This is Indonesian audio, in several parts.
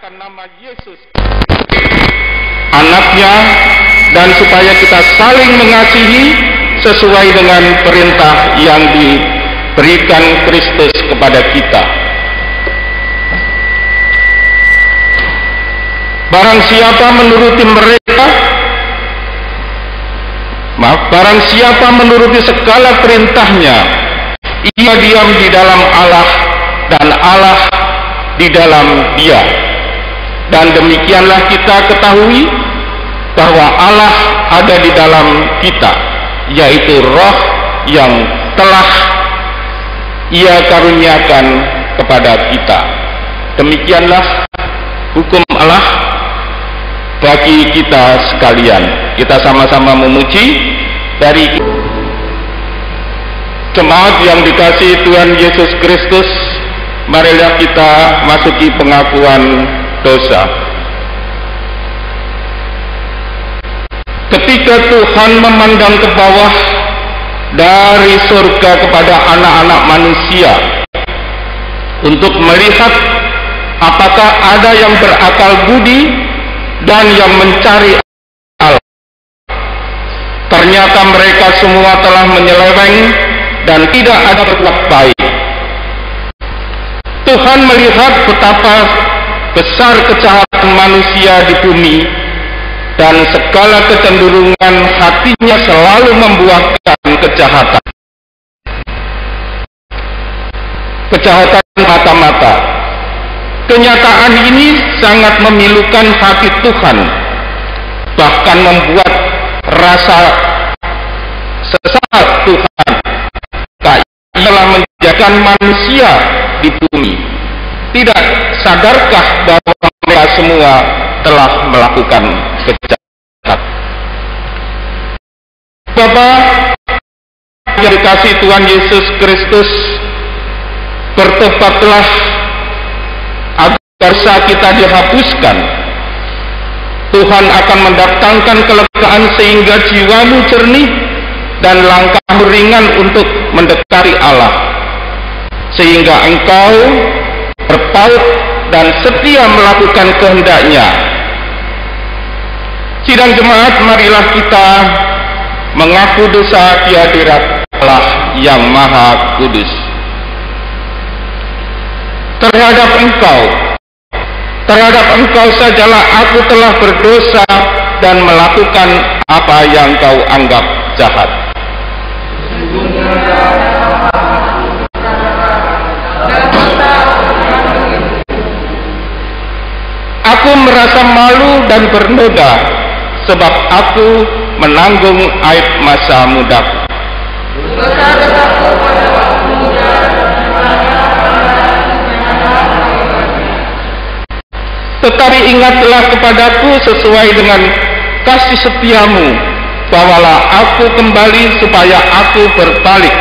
akan nama Yesus anaknya, dan supaya kita saling mengasihi sesuai dengan perintah yang diberikan Kristus kepada kita. Barang siapa menuruti segala perintahnya, ia diam di dalam Allah dan Allah di dalam dia. Dan demikianlah kita ketahui bahwa Allah ada di dalam kita, yaitu Roh yang telah Ia karuniakan kepada kita. Demikianlah hukum Allah bagi kita sekalian. Kita sama-sama memuji dari jemaat yang dikasihi Tuhan Yesus Kristus. Marilah kita masuki pengakuan dosa. Ketika Tuhan memandang ke bawah dari surga kepada anak-anak manusia untuk melihat apakah ada yang berakal budi dan yang mencari Allah, ternyata mereka semua telah menyeleweng dan tidak ada berbuat baik. Tuhan melihat betapa besar kejahatan manusia di bumi, dan segala kecenderungan hatinya selalu membuahkan kejahatan. Kejahatan mata-mata. Kenyataan ini sangat memilukan hati Tuhan, bahkan membuat rasa sesat Tuhan. Ialah menjadikan manusia di bumi. Tidak sadarkah bahwa mereka semua telah melakukan kejahatan? Bapak yang dikasihi Tuhan Yesus Kristus, bertobatlah agar dosa kita dihapuskan. Tuhan akan mendatangkan kelegaan sehingga jiwamu jernih dan langkahmu ringan untuk mendekati Allah, sehingga engkau berpaut dan setia melakukan kehendak-Nya. Sidang jemaat, marilah kita mengaku dosa di hadirat Allah yang Maha Kudus. Terhadap engkau sajalah aku telah berdosa dan melakukan apa yang kau anggap jahat. Aku merasa malu dan bernoda, sebab aku menanggung aib masa mudaku. Tetapi ingatlah kepadaku sesuai dengan kasih setiamu, bawalah aku kembali supaya aku berbalik,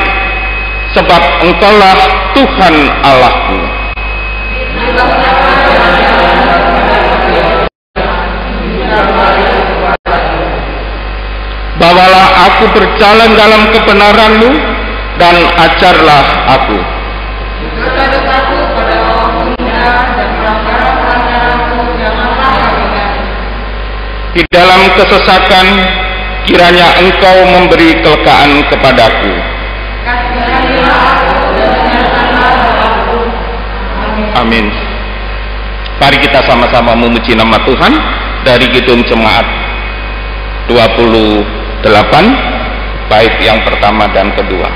sebab engkaulah Tuhan Allahku. Bawalah aku berjalan dalam kebenaran-Mu dan ajarlah aku. Di dalam kesesakan kiranya Engkau memberi kelegaan kepadaku. Amin. Mari kita sama-sama memuji nama Tuhan dari Kidung Jemaat 28, bait yang pertama dan kedua.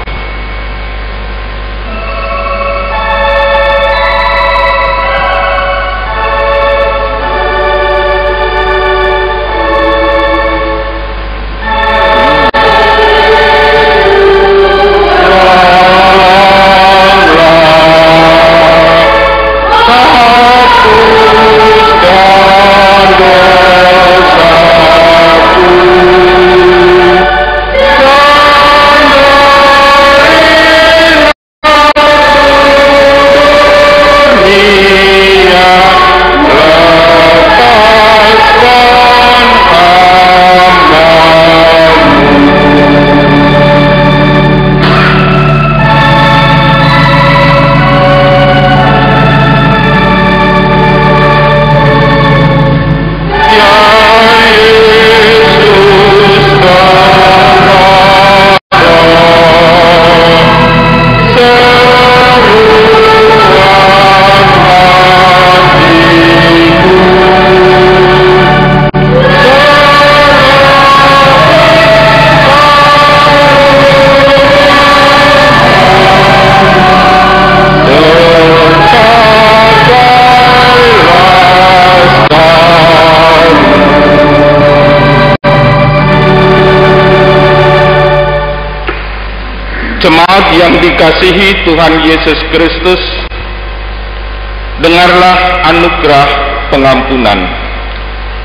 yang dikasihi Tuhan Yesus Kristus, dengarlah anugerah pengampunan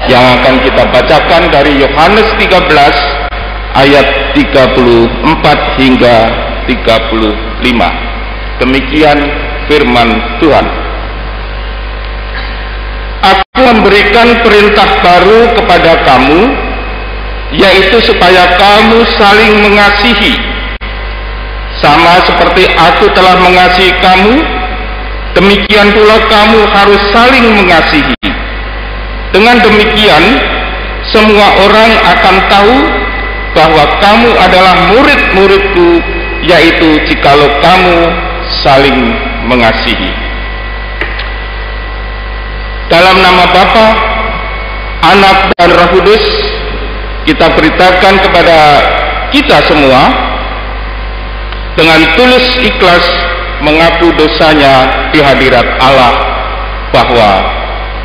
yang akan kita bacakan dari Yohanes 13 ayat 34 hingga 35. Demikian firman Tuhan. Aku memberikan perintah baru kepada kamu, yaitu supaya kamu saling mengasihi. Sama seperti aku telah mengasihi kamu, demikian pula kamu harus saling mengasihi. Dengan demikian, semua orang akan tahu bahwa kamu adalah murid-muridku, yaitu jikalau kamu saling mengasihi. Dalam nama Bapa, Anak dan Roh Kudus, kita beritakan kepada kita semua dengan tulus ikhlas mengaku dosanya di hadirat Allah, bahwa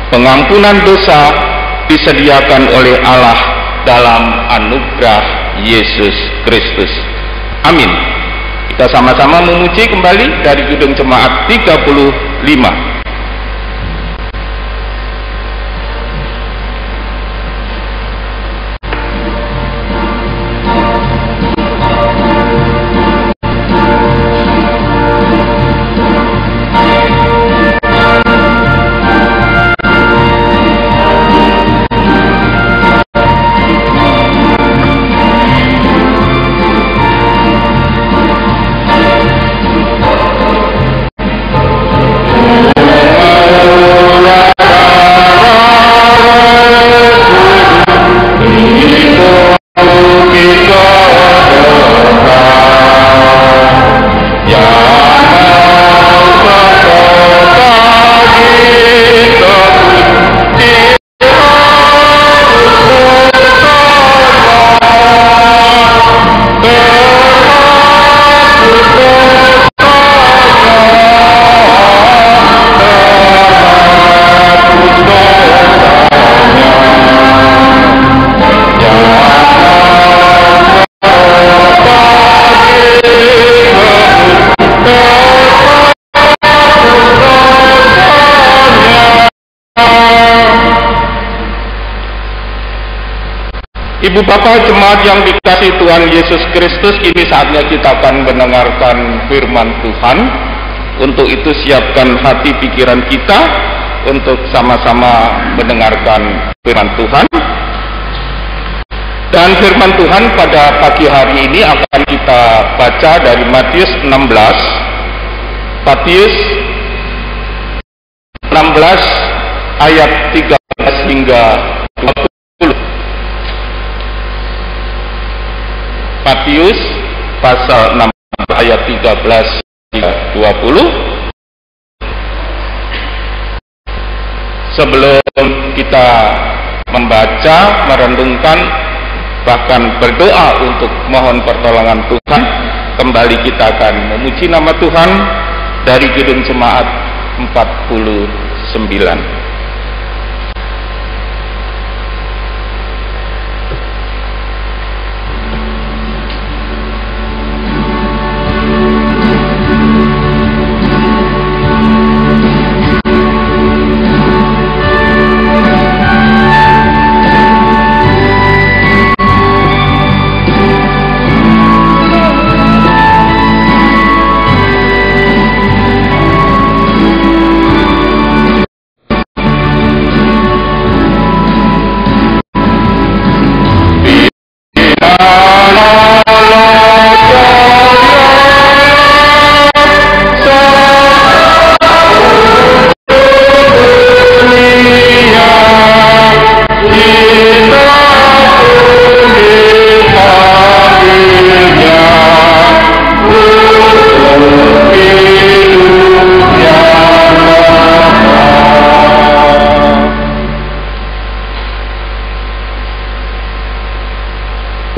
pengampunan dosa disediakan oleh Allah dalam anugerah Yesus Kristus. Amin. Kita sama-sama memuji kembali dari Gedung Jemaat 35. Ibu Bapak jemaat yang dikasihi Tuhan Yesus Kristus, kini saatnya kita akan mendengarkan firman Tuhan. Untuk itu siapkan hati pikiran kita untuk sama-sama mendengarkan firman Tuhan. Dan firman Tuhan pada pagi hari ini akan kita baca dari Matius 16. Matius 16 ayat 13 hingga 20. Matius pasal 6 ayat 13 hingga 20. Sebelum kita membaca, merenungkan, bahkan berdoa untuk mohon pertolongan Tuhan, kembali kita akan memuji nama Tuhan dari Gedung Jemaat 49.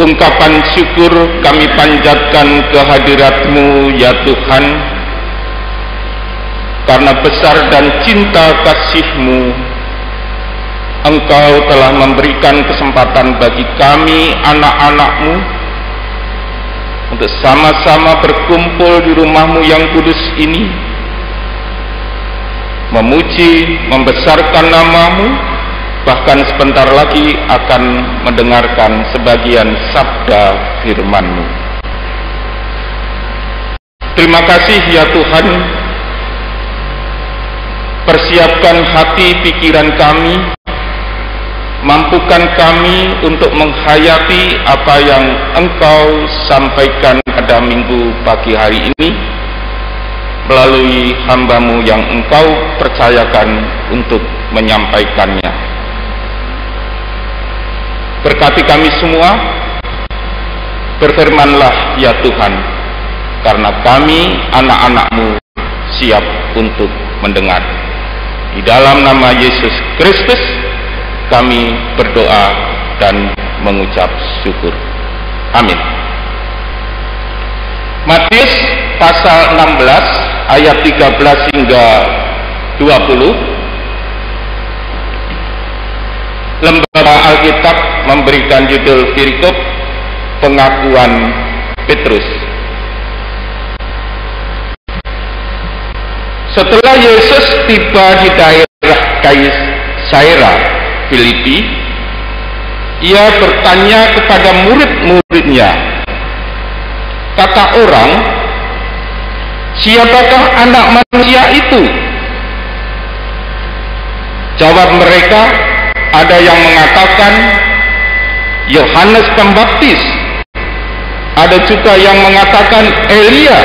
Ungkapan syukur kami panjatkan kehadirat-Mu ya Tuhan, karena besar dan cinta kasih-Mu, Engkau telah memberikan kesempatan bagi kami anak-anak-Mu untuk sama-sama berkumpul di rumah-Mu yang kudus ini, memuji, membesarkan nama-Mu, bahkan sebentar lagi akan mendengarkan sebagian sabda firman-Mu. Terima kasih ya Tuhan, persiapkan hati pikiran kami, mampukan kami untuk menghayati apa yang Engkau sampaikan pada minggu pagi hari ini melalui hamba-Mu yang Engkau percayakan untuk menyampaikannya. Berkati kami semua, berfirmanlah ya Tuhan, karena kami anak-anak-Mu siap untuk mendengar. Di dalam nama Yesus Kristus kami berdoa dan mengucap syukur. Amin. Matius pasal 16 ayat 13 hingga 20. Lembaga Alkitab memberikan judul perikop pengakuan Petrus. Setelah Yesus tiba di daerah Kaisaria Filipi, ia bertanya kepada murid-muridnya, kata orang, siapakah anak manusia itu? Jawab mereka, ada yang mengatakan Yohanes Pembaptis, ada juga yang mengatakan Elia,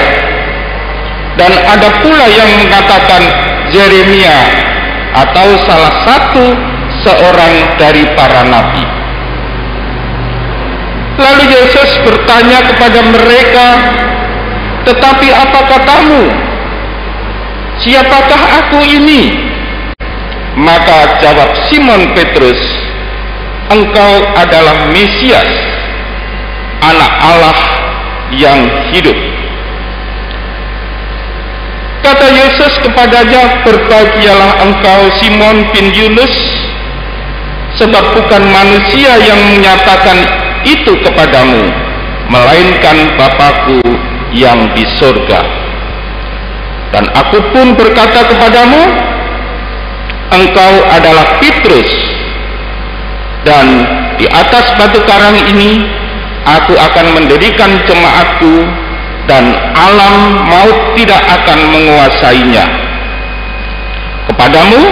dan ada pula yang mengatakan Yeremia atau salah satu seorang dari para nabi. Lalu Yesus bertanya kepada mereka, tetapi apa katamu? Siapakah aku ini? Maka jawab Simon Petrus, engkau adalah Mesias, anak Allah yang hidup. Kata Yesus kepadanya, berbahagialah engkau Simon bin Yunus, sebab bukan manusia yang menyatakan itu kepadamu, melainkan Bapa-Ku yang di surga. Dan aku pun berkata kepadamu, engkau adalah Petrus, dan di atas batu karang ini aku akan mendirikan jemaatku, dan alam maut tidak akan menguasainya. Kepadamu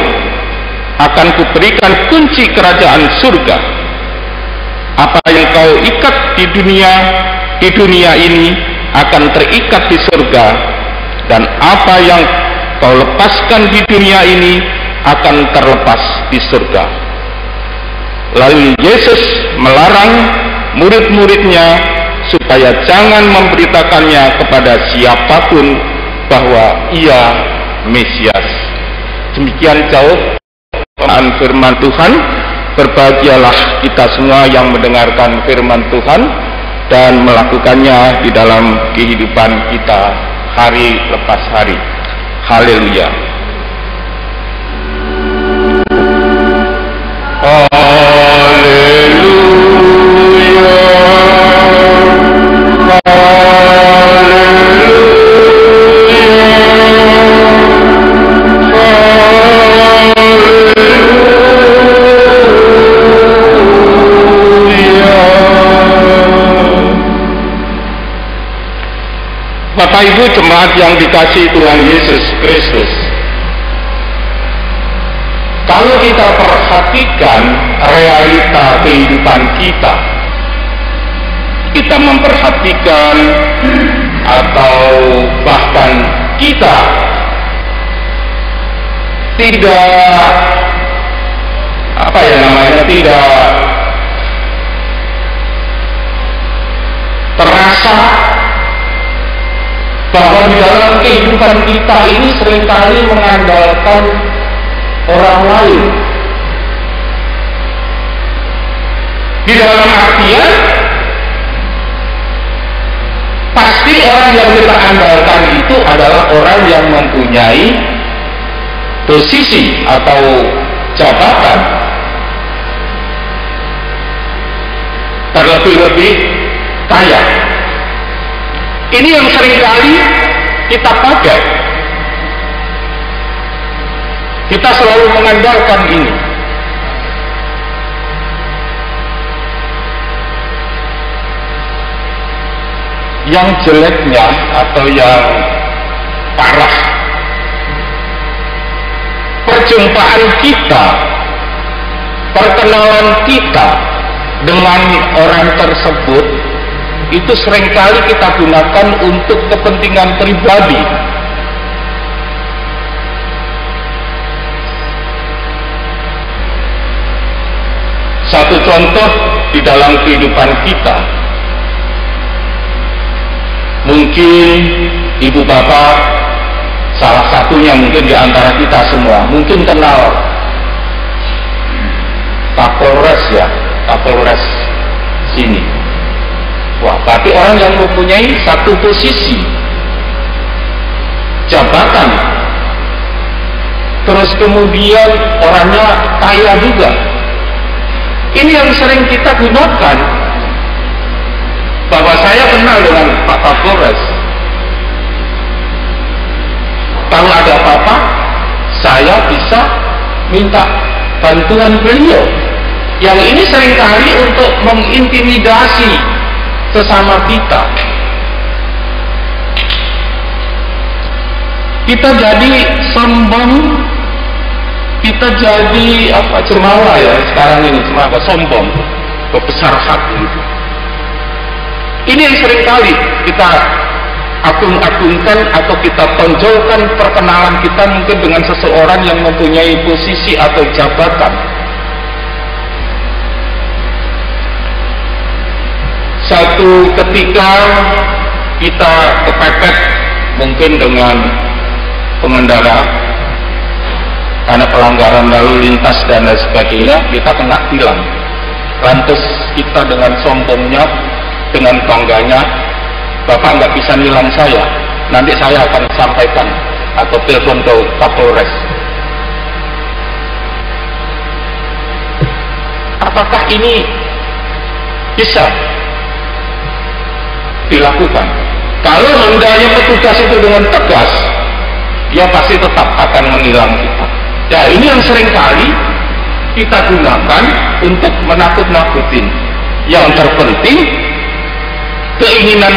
akan kuberikan kunci kerajaan surga. Apa yang kau ikat di dunia ini akan terikat di surga, dan apa yang kau lepaskan di dunia ini akan terlepas di surga. Lalu Yesus melarang murid-muridnya supaya jangan memberitakannya kepada siapapun bahwa ia Mesias. Demikian jauh pembacaan firman Tuhan. Berbahagialah kita semua yang mendengarkan firman Tuhan dan melakukannya di dalam kehidupan kita hari lepas hari. Haleluya. Bapak Ibu jemaat yang dikasihi Tuhan Yesus Kristus, kalau kita perhatikan realita kehidupan kita memperhatikan atau bahkan kita tidak tidak terasa bahwa di dalam kehidupan kita ini seringkali mengandalkan orang lain. Di dalam artian pasti orang yang kita andalkan itu adalah orang yang mempunyai posisi atau jabatan, terlebih-lebih kaya. Ini yang seringkali kita pakai. Kita selalu mengandalkan ini. Yang jeleknya atau yang parah, perjumpaan kita, perkenalan kita dengan orang tersebut itu seringkali kita gunakan untuk kepentingan pribadi. Satu contoh di dalam kehidupan kita, mungkin ibu bapak, salah satunya mungkin di antara kita semua, mungkin kenal Kapolres ya, Kapolres sini. Wah, tapi orang yang mempunyai satu posisi jabatan, terus kemudian orangnya kaya juga. Ini yang sering kita gunakan, bahwa saya kenal dengan Pak Kapolres. Kalau ada apa-apa, saya bisa minta bantuan beliau. Yang ini seringkali untuk mengintimidasi sesama kita. Kita jadi sombong, kita jadi cemara ya sekarang ini, cemara, sombong, besar hati gitu. Ini yang seringkali kita agung-agungkan atau kita tonjolkan perkenalan kita mungkin dengan seseorang yang mempunyai posisi atau jabatan. Satu ketika kita kepepet mungkin dengan pengendara karena pelanggaran lalu lintas dan lain sebagainya, kita kena tilang. Lantas kita dengan sombongnya, dengan bangganya, Bapak nggak bisa nilang saya, nanti saya akan sampaikan atau telepon ke Kapolres. Apakah ini bisa dilakukan? Kalau hendaknya petugas itu dengan tegas, dia pasti tetap akan menilang kita. Ya, ini yang seringkali kita gunakan untuk menakut-nakutin. Yang terpenting keinginan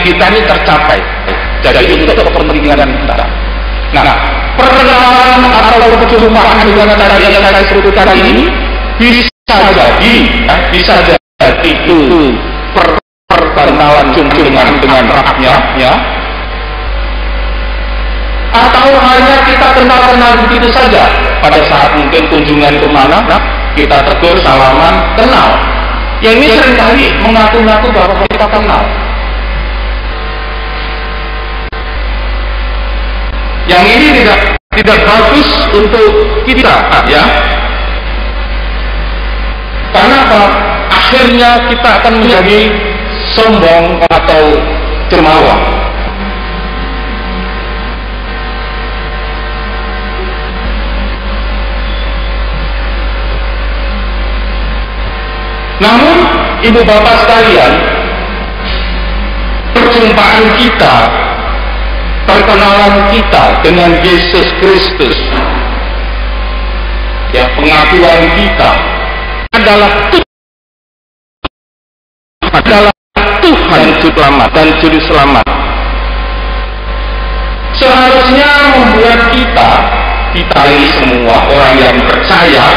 kita ini tercapai. Jadi untuk kepentingan kita. Nah, perkenalan atau perjumpaan dengan cara yang saya sebut tadi ini bisa jadi itu perkenalan dengan rakyatnya, atau hanya kita kenal begitu saja. Pada saat mungkin kunjungan kemana, kita tegur, salaman, kenal. Yang ini seringkali mengaku-ngaku bahwa kita kenal. Yang ini tidak bagus untuk kita, ya. Karena apa? Akhirnya kita akan menjadi sombong atau cemara. Namun, ibu bapak sekalian, perjumpaan kita, perkenalan kita dengan Yesus Kristus, ya, pengakuan kita adalah Tuhan dan Juru Selamat. Seharusnya membuat kita ini semua orang yang percaya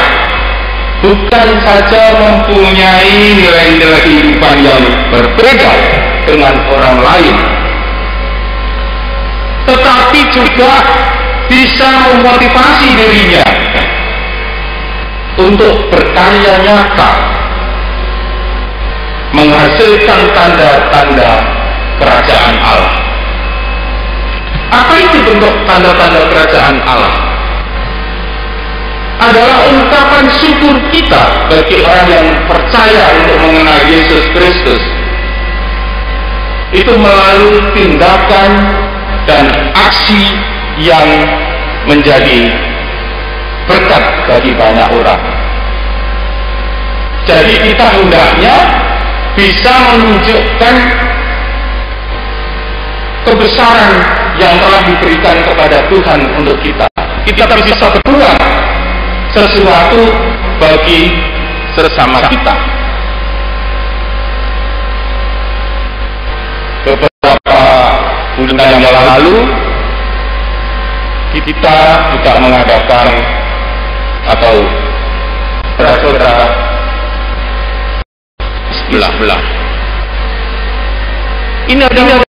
bukan saja mempunyai nilai-nilai kehidupan yang berbeda dengan orang lain, tetapi juga bisa memotivasi dirinya untuk berkarya nyata, menghasilkan tanda-tanda kerajaan Allah. Apa itu bentuk tanda-tanda kerajaan Allah? Adalah ungkapan syukur kita bagi orang yang percaya untuk mengenal Yesus Kristus. Itu melalui tindakan dan aksi yang menjadi berkat bagi banyak orang. Jadi kita hendaknya bisa menunjukkan kebesaran yang telah diberikan kepada Tuhan untuk kita. Kita bisa berbuat sesuatu bagi sesama kita. Beberapa bulan yang lalu kita juga mengadakan atau saudara sebelah. Ini adalah